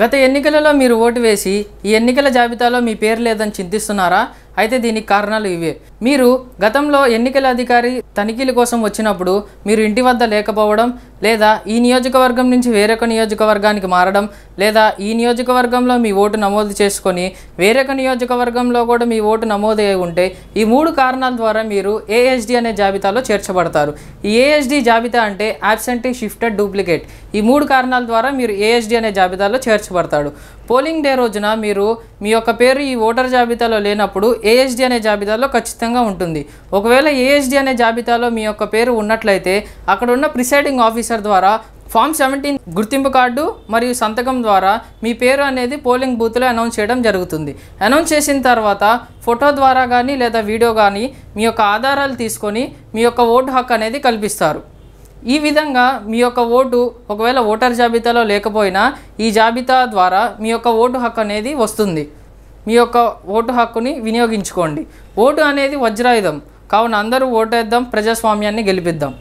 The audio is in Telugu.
గత ఎన్నికలలో మీరు ఓటు వేసి ఈ ఎన్నికల జాబితాలో మీ పేరు లేదని చింతిస్తున్నారా? అయితే దీనికి కారణాలు ఇవే. మీరు గతంలో ఎన్నికల అధికారి తనిఖీల కోసం వచ్చినప్పుడు మీరు ఇంటి వద్ద లేకపోవడం, లేదా ఈ నియోజకవర్గం నుంచి వేరొక నియోజకవర్గానికి మారడం, లేదా ఈ నియోజకవర్గంలో మీ ఓటు నమోదు చేసుకొని వేరొక నియోజకవర్గంలో కూడా మీ ఓటు నమోదు అయి ఉంటే ఈ 3 కారణాల ద్వారా మీరు ఏఎస్డి అనే జాబితాలో చేర్చబడతారు. ఈ ఏఎస్డి జాబితా అంటే యాబ్సెంటీ షిఫ్టెడ్ డూప్లికేట్. ఈ 3 కారణాల ద్వారా మీరు ఏఎస్డి అనే జాబితాలో చేర్చబడతాడు. పోలింగ్ డే రోజున మీరు మీ యొక్క పేరు ఈ ఓటర్ జాబితాలో లేనప్పుడు ఏఎస్డి అనే జాబితాలో ఖచ్చితంగా ఉంటుంది. ఒకవేళ ఏఎస్డి అనే జాబితాలో మీ యొక్క పేరు ఉన్నట్లయితే అక్కడ ఉన్న ప్రిసైడింగ్ ఆఫీసర్ ద్వారా ఫామ్ 17 గుర్తింపు కార్డు మరియు సంతకం ద్వారా మీ పేరు అనేది పోలింగ్ బూత్లో అనౌన్స్ చేయడం జరుగుతుంది. అనౌన్స్ చేసిన తర్వాత ఫోటో ద్వారా కానీ లేదా వీడియో కానీ మీ యొక్క ఆధారాలు తీసుకొని మీ యొక్క ఓటు హక్కు అనేది కల్పిస్తారు. ఈ విధంగా మీ యొక్క ఓటు ఒకవేళ ఓటర్ జాబితాలో లేకపోయినా ఈ జాబితా ద్వారా మీ యొక్క ఓటు హక్కు అనేది వస్తుంది. మీ యొక్క ఓటు హక్కుని వినియోగించుకోండి. ఓటు అనేది వజ్రాయుధం కావున అందరూ ఓటేద్దాం, ప్రజాస్వామ్యాన్ని గెలిపిద్దాం.